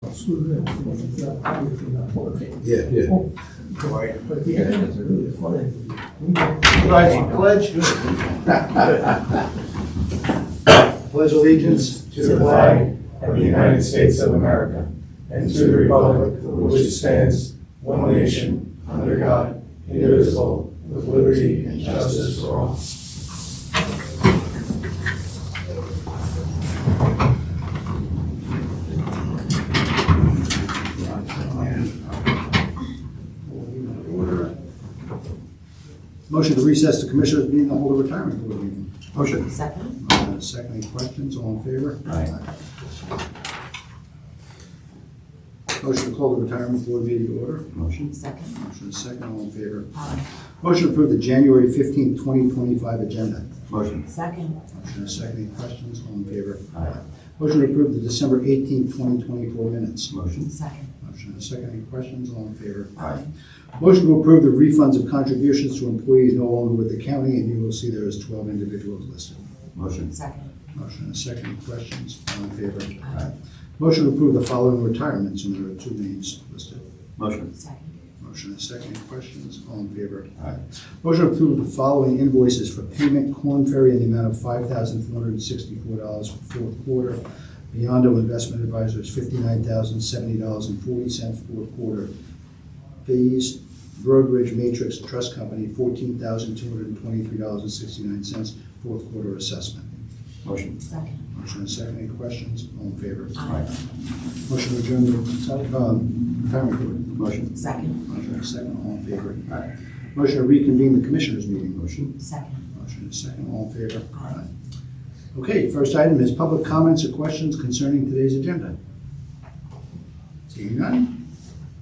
Yeah. But the evidence are really funny. Rising pledge. Pledge allegiance to the flag of the United States of America and to the republic for which it stands, one nation, under God, indivisible, with liberty and justice for all. Motion to recess the Commissioners meeting and hold a retirement board meeting. Motion. Second. Second, any questions? All in favor? Aye. Motion to call the retirement board meeting to order. Motion. Second. Motion is second, all in favor? Aye. Motion to approve the January 15th, 2025 agenda. Motion. Second. Motion is second, any questions? All in favor? Aye. Motion to approve the December 18th, 2024 minutes. Motion. Second. Motion is second, any questions? All in favor? Aye. Motion to approve the refunds of contributions to employees no longer with the county, and you will see there is 12 individuals listed. Motion. Second. Motion is second, any questions? All in favor? Aye. Motion to approve the following retirements, and there are 2 names listed. Motion. Second. Motion is second, any questions? All in favor? Aye. Motion to approve the following invoices for payment: Corn Ferry in the amount of $5,464 for fourth quarter. Beyond Investment Advisors, $59,070.40 fourth quarter fees. Broadridge Matrix Trust Company, $14,223.69 fourth quarter assessment. Motion. Second. Motion is second, any questions? All in favor? Aye. Motion to adjourn the retirement board. Motion. Second. Motion is second, all in favor? Aye. Motion to reconvene the Commissioners meeting. Motion. Second. Motion is second, all in favor? Aye. Okay, first item is public comments or questions concerning today's agenda. Seeing none,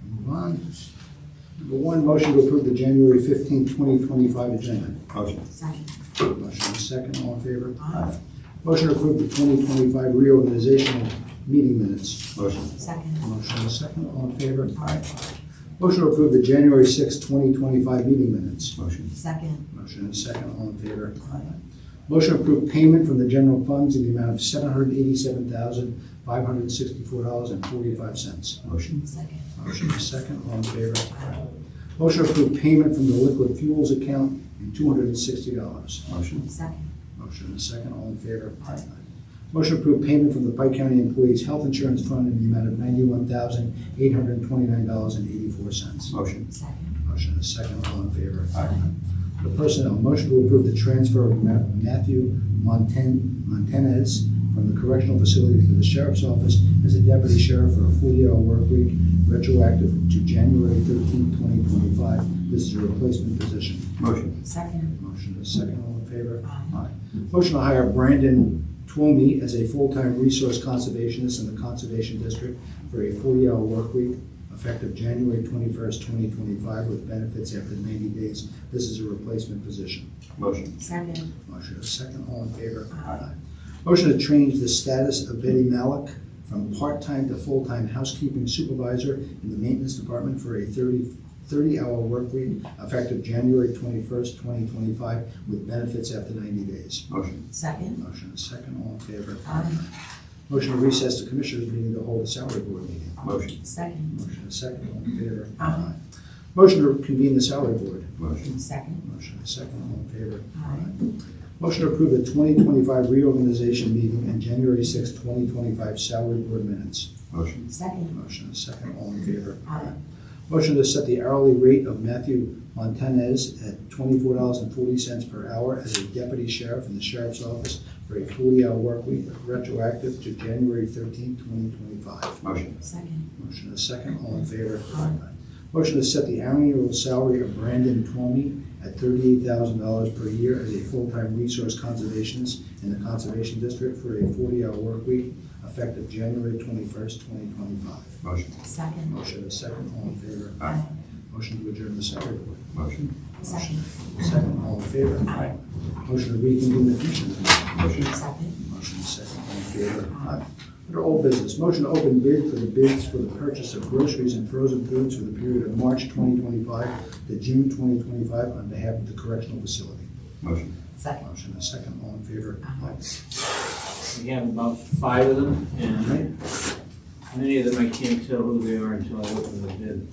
move on. Number 1, motion to approve the January 15th, 2025 agenda. Motion. Second. Motion is second, all in favor? Aye. Motion to approve the 2025 reorganizational meeting minutes. Motion. Second. Motion is second, all in favor? Aye. Motion to approve the January 6th, 2025 meeting minutes. Motion. Second. Motion is second, all in favor? Aye. Motion to approve payment from the general funds in the amount of $787,564.45. Motion. Second. Motion is second, all in favor? Motion to approve payment from the liquid fuels account in $260. Motion. Second. Motion is second, all in favor? Motion to approve payment from the Pike County Employees Health Insurance Fund in the amount of $91,829.84. Motion. Second. Motion is second, all in favor? Aye. The personnel, motion to approve the transfer of Matthew Montanez from the correctional facility to the sheriff's office as a deputy sheriff for a 40-hour work week, retroactive to January 13th, 2025. This is a replacement position. Motion. Second. Motion is second, all in favor? Aye. Motion to hire Brandon Twomey as a full-time resource conservationist in the Conservation District for a 40-hour work week, effective January 21st, 2025, with benefits after 90 days. This is a replacement position. Motion. Second. Motion is second, all in favor? Aye. Motion to change the status of Betty Malik from part-time to full-time housekeeping supervisor in the maintenance department for a 30-hour work week, effective January 21st, 2025, with benefits after 90 days. Motion. Second. Motion is second, all in favor? Aye. Motion to recess the Commissioners meeting to hold a salary board meeting. Motion. Second. Motion is second, all in favor? Aye. Motion to convene the salary board. Motion. Second. Motion is second, all in favor? Aye. Motion to approve the 2025 reorganization meeting and January 6, 2025 salary board minutes. Motion. Second. Motion is second, all in favor? Aye. Motion to set the hourly rate of Matthew Montanez at $24.40 per hour as a deputy sheriff in the sheriff's office for a 40-hour work week, retroactive to January 13, 2025. Motion. Second. Motion is second, all in favor? Aye. Motion to set the annual salary of Brandon Twomey at $38,000 per year as a full-time resource conservationist in the Conservation District for a 40-hour work week, effective January 21st, 2025. Motion. Second. Motion is second, all in favor? Aye. Motion to adjourn the salary board. Motion. Second. Second, all in favor? Aye. Motion to reconvene the Commissioners meeting. Motion. Second. Motion is second, all in favor? Under old business, motion to open bid for the bids for the purchase of groceries and frozen foods for the period of March 2025 to June 2025 on behalf of the correctional facility. Motion. Second. Motion is second, all in favor? Aye. We have about 5 of them, and Many of them I can't tell who they are until I open the bid.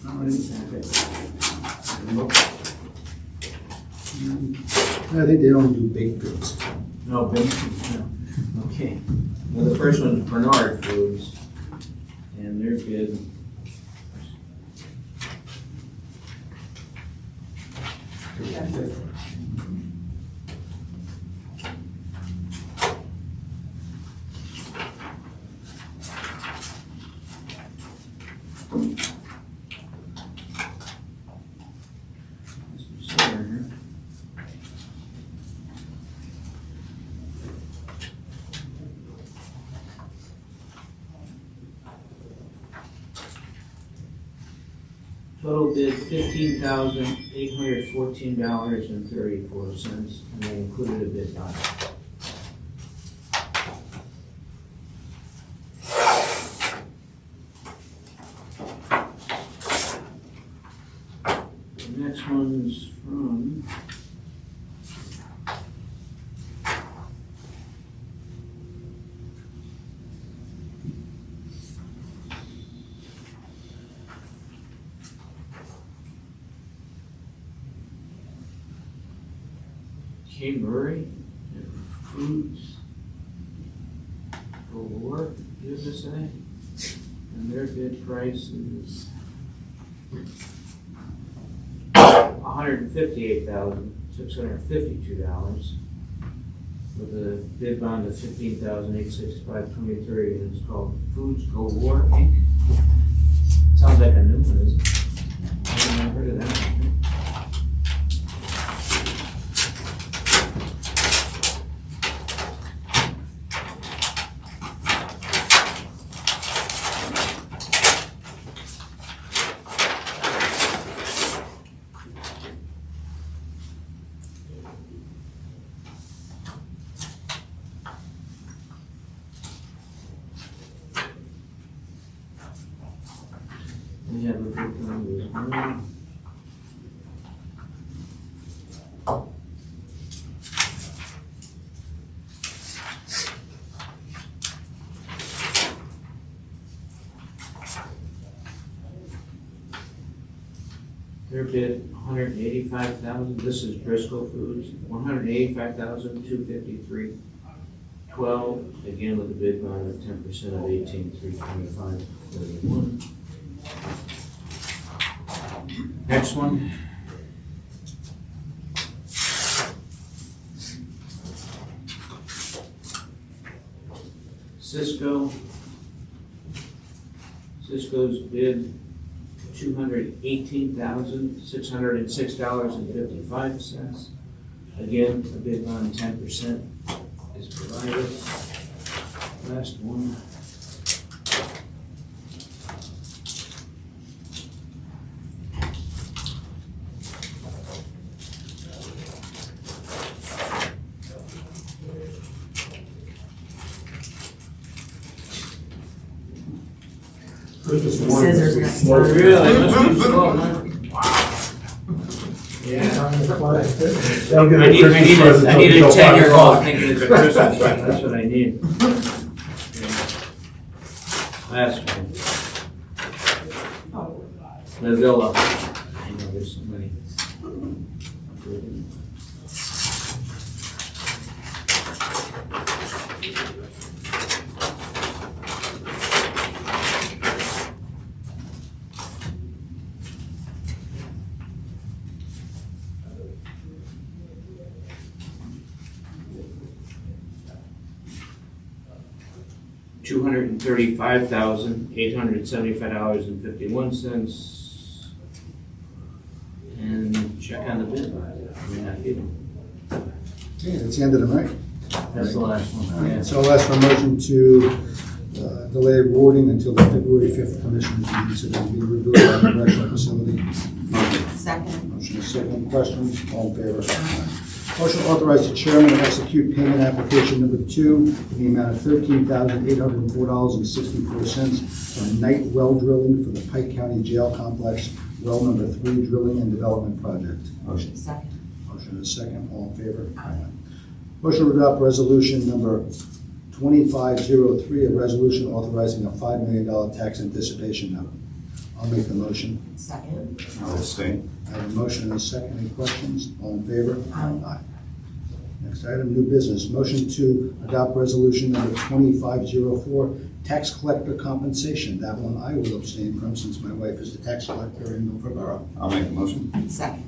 I think they don't do baked goods. No, no. Okay. Well, the first one is Bernard Foods, and their bid. Total bid $15,814.34, and they included a bid bond. The next one's from Murray Foods for USA, and their bid price is $158,652 with a bid bond of $15,865.23, and it's called Foods Go War Inc. Sounds like a new one, isn't it? I've never heard of that. We have a big one as well. Their bid, $185,000. This is Driscoll Foods, $185,253.12. Again with a bid bond of 10% of $18,325.31. Next one. Cisco's bid $218,606.55. Again, a bid bond 10% is provided. Last one. Scissors next time. Really? Must be slow, huh? Yeah. I need a 10-year-old thinking it's a Christmas present. That's what I need. Last one. The Villa. I know there's so many. $235,875.51, and check on the bid. I mean, not even. Okay, that's the end of the night. That's the last one. Yeah. So I'll ask for a motion to delay awarding until the February 5th Commissioners meeting, so that we can review the correctional facility. Second. Motion is second. Questions? All in favor? Motion to authorize the chairman to execute payment application number 2 in the amount of $13,804.64 for night well drilling for the Pike County Jail Complex, well number 3 drilling and development project. Motion. Second. Motion is second. All in favor? Aye. Motion to adopt resolution number 2503, a resolution authorizing a $5 million tax anticipation note. I'll make the motion. Second. I'll abstain. I have a motion and a second. Any questions? All in favor? Aye. Next item, new business. Motion to adopt resolution number 2504, tax collector compensation. That one I will abstain from since my wife is the tax collector in Milford Borough. I'll make the motion. Second.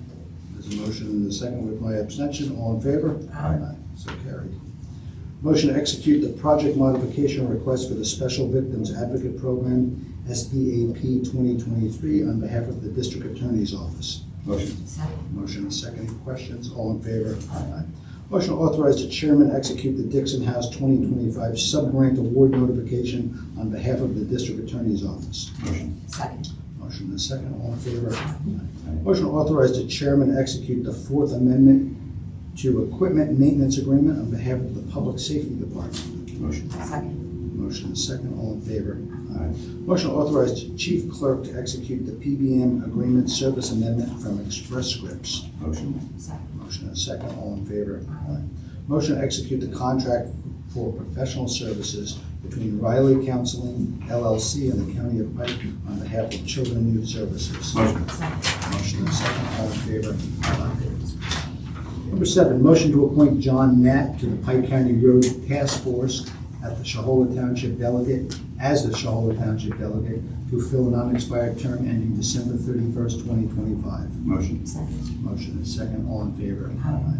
There's a motion and a second with my abstention. All in favor? Aye. So carried. Motion to execute the project modification request for the Special Victims Advocate Program, SBAP 2023, on behalf of the District Attorney's Office. Motion. Second. Motion and second. Any questions? All in favor? Aye. Motion to authorize the chairman execute the Dixon House 2025 sub-grant award notification on behalf of the District Attorney's Office. Motion. Second. Motion and second. All in favor? Motion to authorize the chairman execute the Fourth Amendment to Equipment Maintenance Agreement on behalf of the Public Safety Department. Motion. Second. Motion and second. All in favor? Motion to authorize the chief clerk to execute the PBM agreement service amendment from Express Scripts. Motion. Second. Motion and second. All in favor? Motion to execute the contract for professional services between Riley Counseling LLC and the County of Pike on behalf of Children and Youth Services. Motion. Second. Motion and second. All in favor? Number 7, motion to appoint John Knapp to the Pike County Road Task Force at the Shahola Township Delegate, as the Shahola Township Delegate, to fill an unexpired term ending December 31st, 2025. Motion. Second. Motion and second. All in favor? Aye.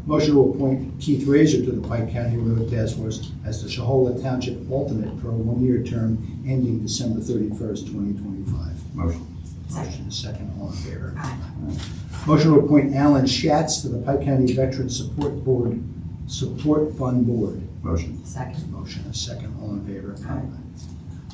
Motion to appoint Keith Razor to the Pike County Road Task Force as the Shahola Township alternate for a 1-year term ending December 31st, 2025. Motion. Motion and second. All in favor? Aye. Motion to appoint Alan Schatz to the Pike County Veteran Support Fund Board. Motion. Second. Motion and second. All in favor? Aye.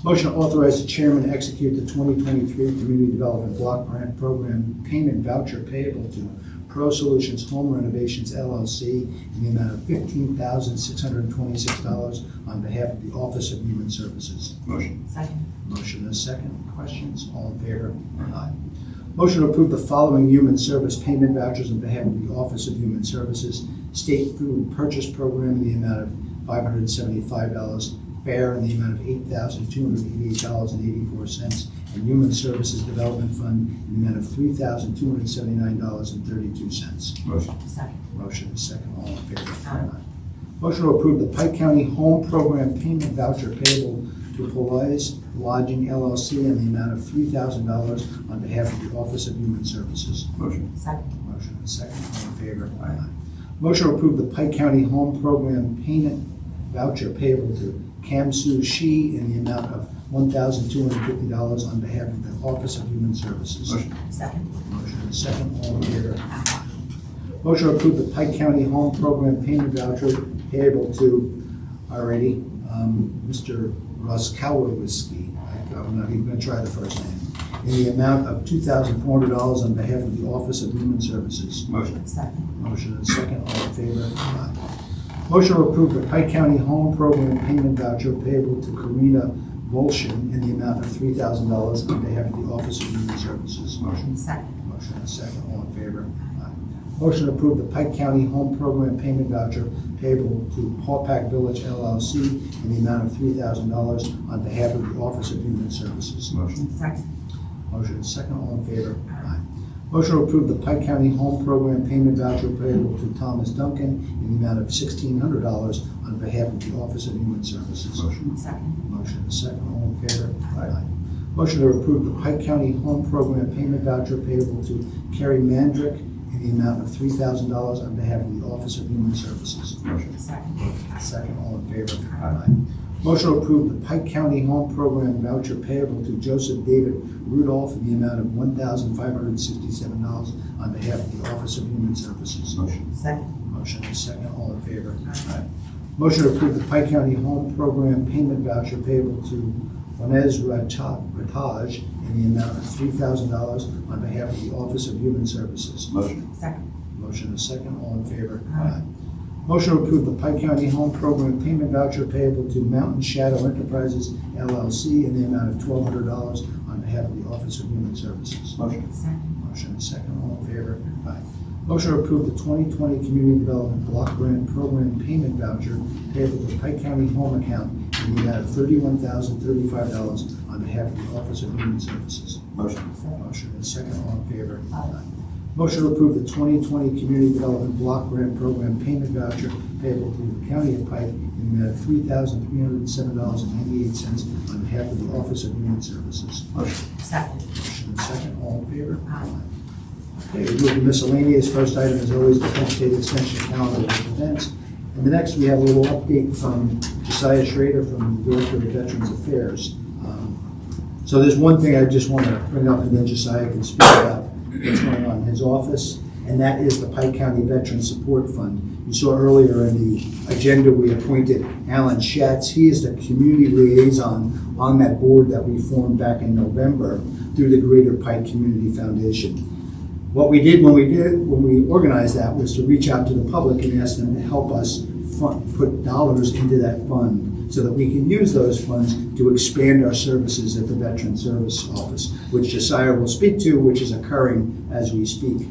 Motion to authorize the chairman to execute the 2023 Community Development Block Grant Program payment voucher payable to Pro Solutions Home Renovations LLC in the amount of $15,626 on behalf of the Office of Human Services. Motion. Second. Motion and second. Questions? All in favor? Aye. Motion to approve the following human service payment vouchers on behalf of the Office of Human Services: State Food Purchase Program in the amount of $575, FAIR in the amount of $8,288.84, and Human Services Development Fund in the amount of $3,279.32. Motion. Second. Motion is second. All in favor? Aye. Motion to approve the Pike County Home Program payment voucher payable to Police Lodging LLC in the amount of $3,000 on behalf of the Office of Human Services. Motion. Second. Motion is second. All in favor? Aye. Motion to approve the Pike County Home Program payment voucher payable to Kam Sue Shi in the amount of $1,250 on behalf of the Office of Human Services. Motion. Second. Motion is second. All in favor? Aye. Motion to approve the Pike County Home Program payment voucher payable to, Mr. Roskowski. I'm not even going to try the first name. In the amount of $2,400 on behalf of the Office of Human Services. Motion. Second. Motion and second. All in favor? Aye. Motion to approve the Pike County Home Program payment voucher payable to Karina Volshin in the amount of $3,000 on behalf of the Office of Human Services. Motion. Second. Motion and second. All in favor? Aye. Motion to approve the Pike County Home Program payment voucher payable to Paupack Village LLC in the amount of $3,000 on behalf of the Office of Human Services. Motion. Second. Motion is second. All in favor? Aye. Motion to approve the Pike County Home Program payment voucher payable to Thomas Duncan in the amount of $1,600 on behalf of the Office of Human Services. Motion. Second. Motion is second. All in favor? Aye. Motion to approve the Pike County Home Program payment voucher payable to Kerry Mandrick in the amount of $3,000 on behalf of the Office of Human Services. Motion. Second. Second. All in favor? Aye. Motion to approve the Pike County Home Program voucher payable to Joseph David Rudolph in the amount of $1,567 on behalf of the Office of Human Services. Motion. Second. Motion is second. All in favor? Aye. Motion to approve the Pike County Home Program payment voucher payable to Juanez Rataj in the amount of $3,000 on behalf of the Office of Human Services. Motion. Second. Motion is second. All in favor? Aye. Motion to approve the Pike County Home Program payment voucher payable to Mountain Shadow Enterprises LLC in the amount of $1,200 on behalf of the Office of Human Services. Motion. Second. Motion is second. All in favor? Aye. Motion to approve the 2020 Community Development Block Grant Program Payment Voucher payable to the Pike County Home Account in the amount of $31,035 on behalf of the Office of Human Services. Motion. Motion and second, all in favor? Aye. Motion to approve the 2020 Community Development Block Grant Program Payment Voucher payable to the County of Pike in the amount of $3,307.98 on behalf of the Office of Human Services. Motion. Second. Motion and second, all in favor? Aye. Okay, we move to miscellaneous. First item is always the Penn State Extension calendar of events. And the next, we have a little update from Josiah Schrader from the Director of Veterans Affairs. So there's one thing I just want to bring up, and then Josiah can speak about what's going on in his office, and that is the Pike County Veteran Support Fund. You saw earlier in the agenda, we appointed Alan Schatz. He is the community liaison on that board that we formed back in November through the Greater Pike Community Foundation. What we did when we organized that was to reach out to the public and ask them to help us put dollars into that fund so that we can use those funds to expand our services at the Veteran Service Office, which Josiah will speak to, which is occurring as we speak.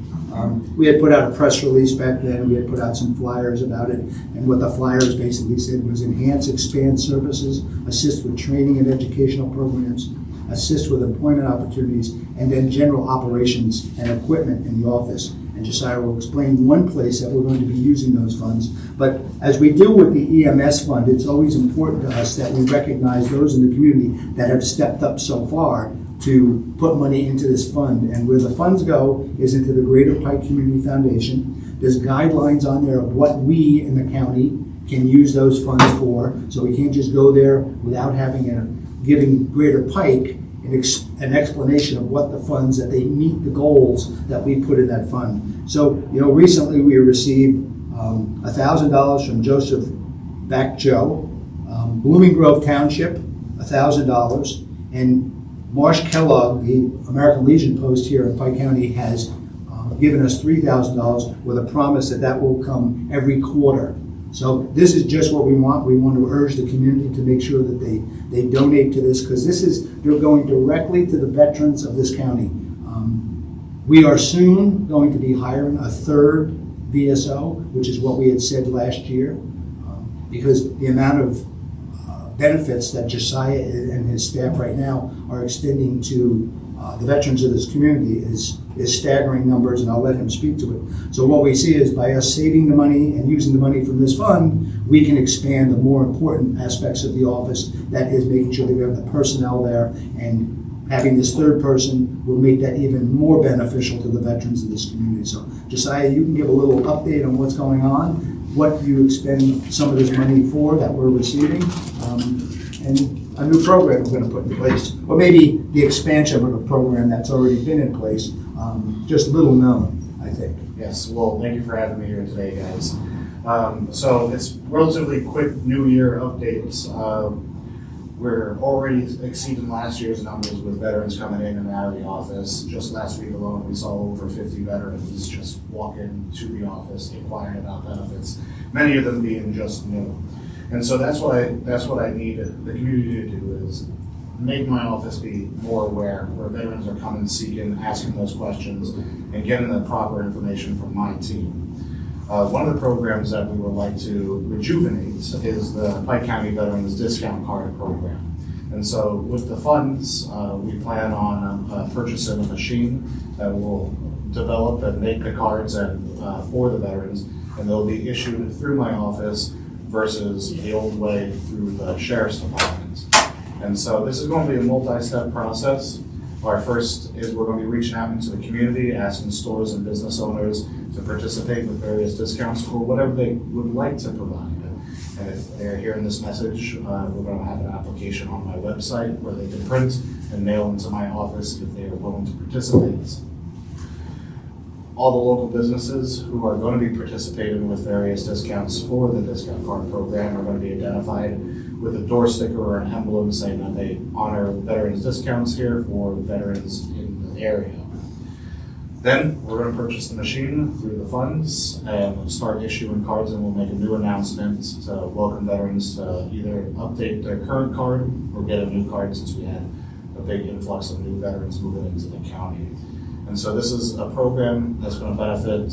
We had put out a press release back then. We had put out some flyers about it, and what the flyers basically said was enhance, expand services, assist with training and educational programs, assist with employment opportunities, and then general operations and equipment in the office. And Josiah will explain one place that we're going to be using those funds. But as we do with the EMS fund, it's always important to us that we recognize those in the community that have stepped up so far to put money into this fund. And where the funds go is into the Greater Pike Community Foundation. There's guidelines on there of what we in the county can use those funds for. So we can't just go there without giving Greater Pike an explanation of what the funds, that they meet the goals that we put in that fund. So, recently we received $1,000 from Joseph Back Joe, Blooming Grove Township, $1,000, and Marsh Kellogg, the American Legion post here in Pike County, has given us $3,000 with a promise that will come every quarter. So this is just what we want. We want to urge the community to make sure that they donate to this, because they're going directly to the veterans of this county. We are soon going to be hiring a third VSO, which is what we had said last year, because the amount of benefits that Josiah and his staff right now are extending to the veterans of this community is staggering numbers, and I'll let him speak to it. So what we see is by us saving the money and using the money from this fund, we can expand the more important aspects of the office. That is making sure that we have the personnel there, and having this third person will make that even more beneficial to the veterans of this community. So Josiah, you can give a little update on what's going on, what you expend some of this money for that we're receiving, and a new program we're going to put in place, or maybe the expansion of a program that's already been in place, just little known, I think. Yes, well, thank you for having me here today, guys. So it's relatively quick New Year updates. We're already exceeding last year's numbers with veterans coming in and out of the office. Just last week alone, we saw over 50 veterans just walk into the office inquiring about benefits, many of them being just new. And so that's what I need the community to do, is make my office be more aware where veterans are coming, seeking, asking those questions, and getting the proper information from my team. One of the programs that we would like to rejuvenate is the Pike County Veterans Discount Card Program. And so with the funds, we plan on purchasing a machine that will develop and make the cards for the veterans, and they'll be issued through my office versus the old way through the Sheriff's Department. And so this is going to be a multi-step process. Our first is we're going to be reaching out into the community, asking stores and business owners to participate with various discounts for whatever they would like to provide. And if they're hearing this message, we're going to have an application on my website where they can print and mail into my office if they are willing to participate. All the local businesses who are going to be participating with various discounts for the discount card program are going to be identified with a door sticker or an emblem saying that they honor veterans discounts here for veterans in the area. Then we're going to purchase the machine through the funds and start issuing cards, and we'll make a new announcement to welcome veterans to either update their current card or get a new card, since we had a big influx of new veterans moving into the county. And so this is a program that's going to benefit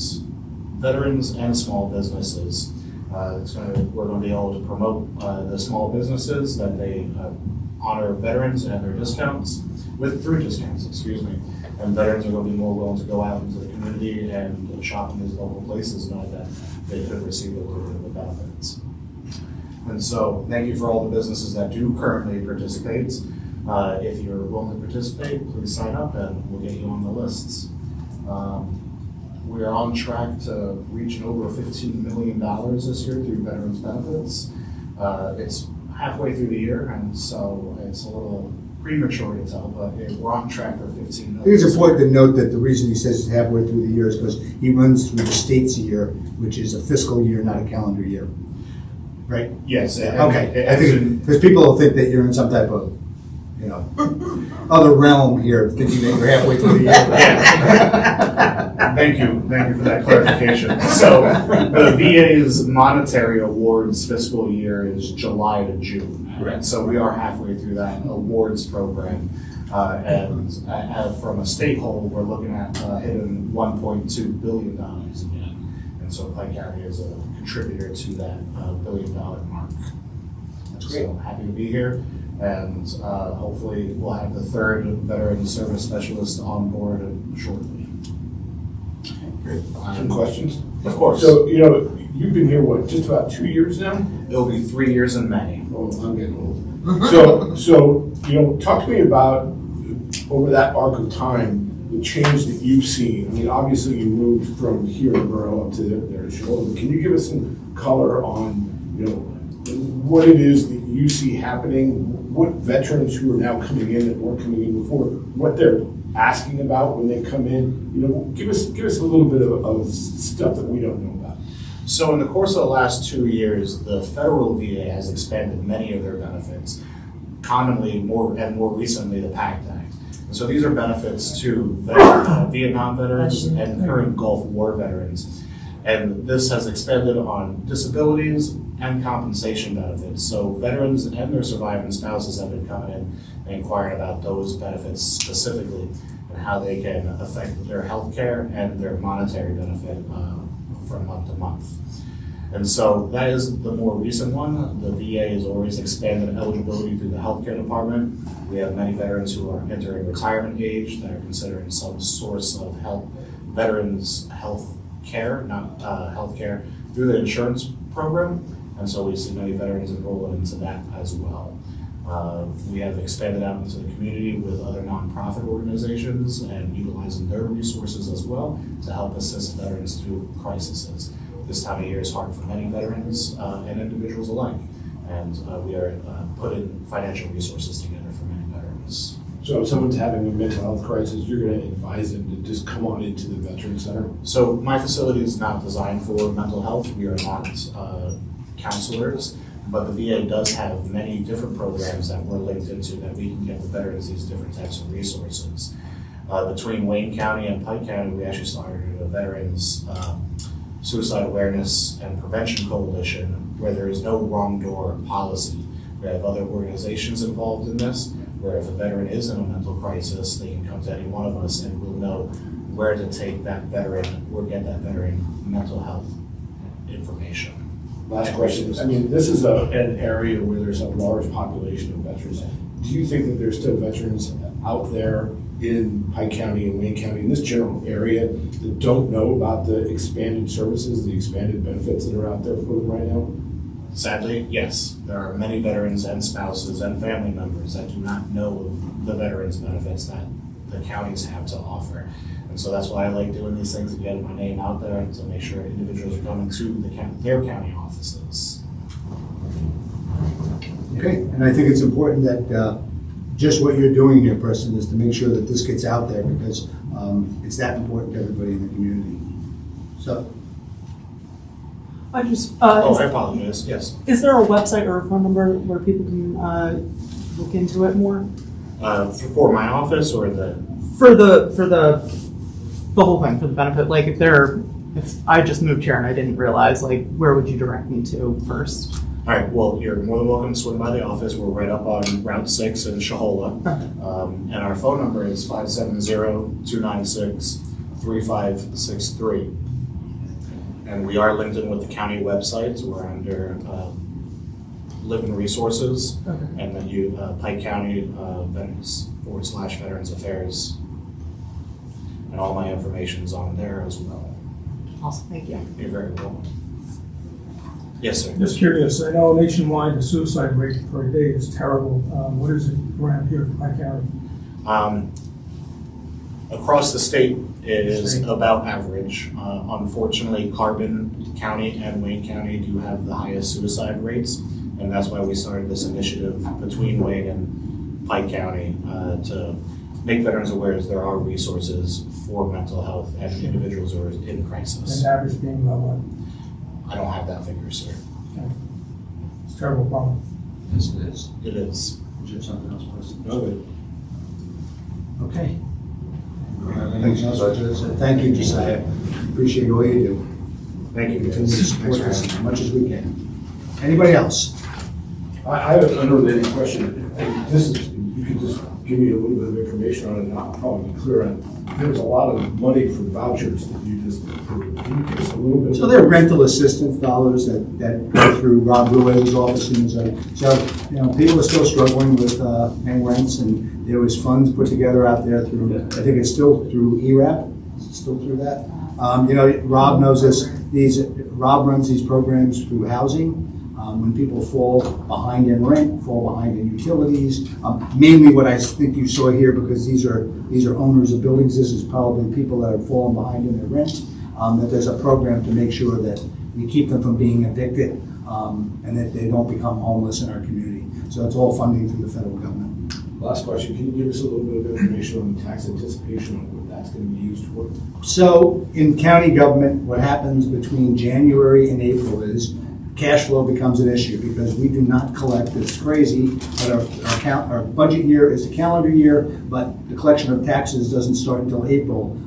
veterans and small businesses. We're going to be able to promote the small businesses that they honor veterans and their discounts through discounts, excuse me. And veterans are going to be more willing to go out into the community and shop in these local places, knowing that they could receive a little bit of the benefits. And so, thank you for all the businesses that do currently participate. If you're willing to participate, please sign up and we'll get you on the lists. We are on track to reach over $15 million this year through veterans benefits. It's halfway through the year, and so it's a little premature to tell, but we're on track for $15 million. I think it's important to note that the reason he says it's halfway through the year is because he runs through the state's year, which is a fiscal year, not a calendar year. Right? Yes. Okay. I think because people will think that you're in some type of, other realm here, thinking that you're halfway through the year. Yeah. Thank you for that clarification. So the VA's monetary awards fiscal year is July to June. Right. So we are halfway through that awards program. And from a state hold, we're looking at hitting $1.2 billion again. And so Pike County is a contributor to that $1 billion mark. That's great. So happy to be here. And hopefully we'll have the third veteran service specialist on board shortly. Great. Some questions? Of course. So, you've been here, just about 2 years now? It'll be 3 years in May. Oh, I'm getting old. So, talk to me about, over that arc of time, the change that you've seen. I mean, obviously you moved from here in Borough up to there to Shoreland. Can you give us some color on, what it is that you see happening, what veterans who are now coming in that weren't coming in before, what they're asking about when they come in? Give us a little bit of stuff that we don't know about. So in the course of the last 2 years, the federal VA has expanded many of their benefits, commonly more recently the PACT Act. And so these are benefits to Vietnam veterans and current Gulf War veterans. And this has expanded on disabilities and compensation benefits. So veterans and their surviving spouses have been coming in and inquiring about those benefits specifically and how they can affect their health care and their monetary benefit from month to month. And so that is the more recent one. The VA has always expanded eligibility through the healthcare department. We have many veterans who are entering retirement age that are considering some source of veterans health care, not healthcare, through the insurance program. And so we see many veterans enrolling into that as well. We have expanded out into the community with other nonprofit organizations and utilizing their resources as well to help assist veterans through crises. This time of year is hard for many veterans and individuals alike. And we are putting financial resources together for many veterans. So if someone's having a mental health crisis, you're going to advise them to just come on into the Veteran Center? So my facility is not designed for mental health. We are not counselors, but the VA does have many different programs that we're linked into that we can get the veterans these different types of resources. Between Wayne County and Pike County, we actually started a Veterans Suicide Awareness and Prevention Coalition where there is no wrong door policy. We have other organizations involved in this, where if a veteran is in a mental crisis, they can come to any one of us and we'll know where to take that veteran or get that veteran mental health information. Last question. I mean, this is an area where there's a large population of veterans. Do you think that there's still veterans out there in Pike County and Wayne County, in this general area, that don't know about the expanded services, the expanded benefits that are out there for them right now? Sadly, yes. There are many veterans and spouses and family members that do not know the veterans benefits that the counties have to offer. And so that's why I like doing these things, to get my name out there to make sure individuals are coming to their county offices. Okay, and I think it's important that just what you're doing here, Preston, is to make sure that this gets out there because it's that important to everybody in the community. So. I just. I apologize. Yes. Is there a website or a phone number where people can look into it more? For my office or the? For the whole thing, for the benefit. Like if I just moved here and I didn't realize, like, where would you direct me to first? All right, well, you're more than welcome to swing by the office. We're right up on Route 6 in Shahola. And our phone number is 570-296-3563. And we are linked in with the county websites. We're under Living Resources, Okay. and then you Pike County /Veterans Affairs, and all my information's on there as well. Awesome, thank you. You're very welcome. Yes, sir. Just curious, I know nationwide the suicide rate per day is terrible. What is it around here in Pike County? Across the state, it is about average. Unfortunately, Carbon County and Wayne County do have the highest suicide rates, and that's why we started this initiative between Wayne and Pike County to make veterans aware that there are resources for mental health and individuals who are in crisis. And average being about what? I don't have that figure, sir. It's a terrible problem. Yes, it is. It is. Is there something else, President? No, good. Okay. Anything else for Josiah? Thank you, Josiah. Appreciate all you do. Thank you. Continue to guys. support Thanks us for as much as we can. Anybody else? I have an unrelated question. This is, you could just give me a little bit of information on it, and I'll probably be clear on. There's a lot of money for vouchers that you just approved. Can you give us a little bit? So there are rental assistance dollars that go through Rob Ruiz's office, and so people are still struggling with paying rents, and there was funds put together out there through, I think it's still through ERAP, is it still through that? Rob knows this. Rob runs these programs through housing. When people fall behind in rent, fall behind in utilities, mainly what I think you saw here, because these are owners of buildings. This is probably people that have fallen behind in their rent. That there's a program to make sure that we keep them from being evicted and that they don't become homeless in our community. So it's all funding through the federal government. Last question, can you give us a little bit of information on tax anticipation, on what that's going to be used for? So in county government, what happens between January and April is cash flow becomes an issue because we do not collect. It's crazy, but our budget year is a calendar year, but the collection of taxes doesn't start until April.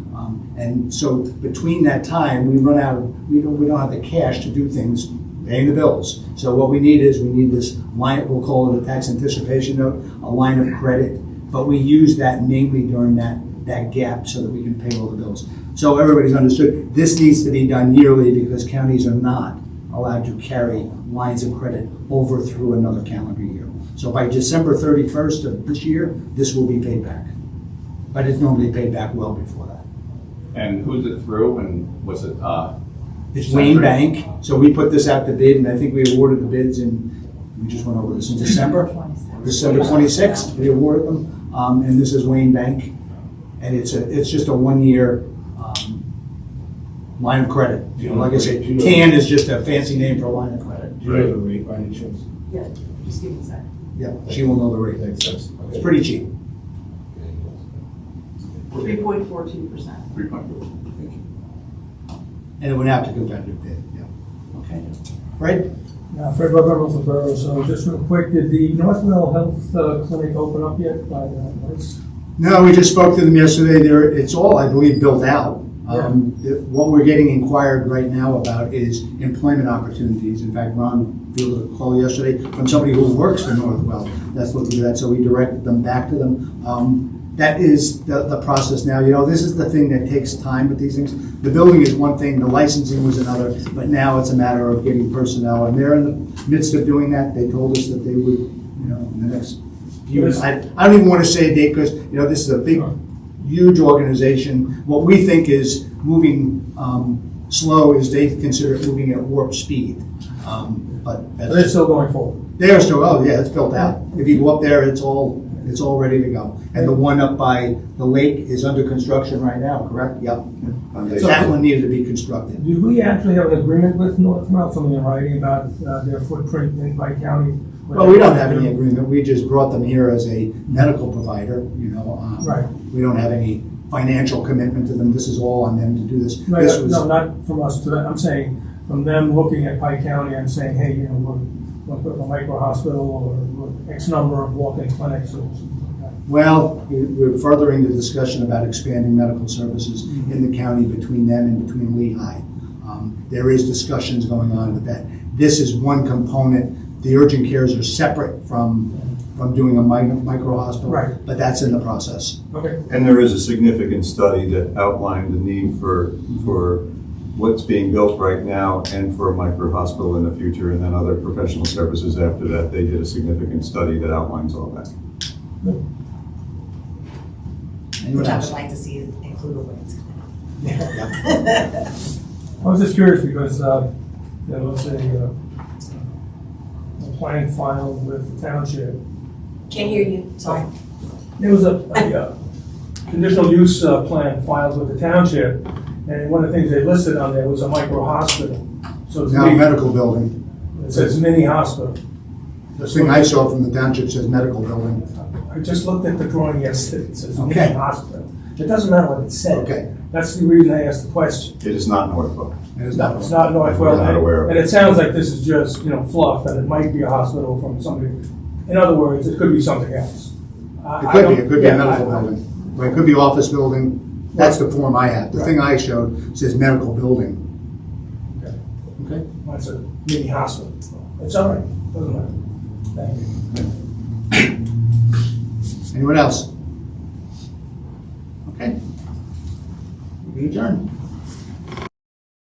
And so between that time, we run out of, we don't have the cash to do things, paying the bills. So what we need this line, we'll call it a tax anticipation note, a line of credit, but we use that mainly during that gap so that we can pay all the bills. So everybody's understood, this needs to be done yearly because counties are not allowed to carry lines of credit over through another calendar year. So by December 31st of this year, this will be paid back. But it's normally paid back well before that. And who's it through, and was it, It's Wayne Bank, so we put this out to bid, and I think we awarded the bids we just went over this in December 26th, we awarded them. And this is Wayne Bank, and it's just a 1 year line of credit. Like I said, TAN is just a fancy name for a line of credit. Do you know the rate by any chance? Yeah, just give me a second. Yeah, she will know the rate. Makes sense. It's pretty cheap. 3.42%. 3.4? And it went out to competitive bid, yeah. Okay. Fred? Fred Weber, Milford Borough. So just real quick, did the Northwell Health Clinic open up yet by the lights? No, we just spoke to them yesterday. It's all, I believe, built out. What we're getting inquired right now about is employment opportunities. In fact, Ron fielded a call yesterday from somebody who works for Northwell. That's looking at that, so we directed them back to them. That is the process now. This is the thing that takes time with these things. The building is one thing, the licensing was another, but now it's a matter of getting personnel, and they're in the midst of doing that. They told us that they would, in the next few years. I don't even want to say a date because, this is a big, huge organization. What we think is moving slow is they consider it moving at warp speed. But They're still going forward. they are still, it's built out. If you go up there, it's all ready to go. And the one up by the lake is under construction right now, correct? Yep. So that one needed to be constructed. Do we actually have an agreement with Northwell, something in writing about their footprint in Pike County? Well, we don't have any agreement. We just brought them here as a medical provider, Right. We don't have any financial commitment to them. This is all on them to do this. Right, This was, no, not from us to them. I'm saying from them looking at Pike County and saying, hey, we'll put a micro hospital or X number of walk-in clinics or something like that. well, we're furthering the discussion about expanding medical services in the county between them and between Lehigh. There is discussions going on with that. This is one component. The urgent cares are separate from doing a micro hospital, Right. but that's in the process. Okay. And there is a significant study that outlined the need for what's being built right now and for a micro hospital in the future, and then other professional services after that. They did a significant study that outlines all that. Anyone Which I would else? like to see include when it's coming up. I was just curious because there was a plan filed with the township. Can't hear you, sorry. There was a conditional use plan filed with the township, and one of the things they listed on there was a micro hospital. So it's Now medical building. It says mini hospital. The thing I saw from the township says medical building. I just looked at the drawing yesterday, it says Okay. mini hospital. It doesn't matter what it says. Okay. That's the reason I asked the question. It is not Northbrook. It is No, it's not Northwell. We're not aware of it. And it sounds like this is just, fluff, and it might be a hospital from somebody. In other words, it could be something else. It could be a medical building, but it could be office building. That's the form I have. The thing I showed says medical building. Okay. Okay? That's a mini hospital. It's all right, doesn't matter. Thank you. Anyone else? Okay. We adjourn.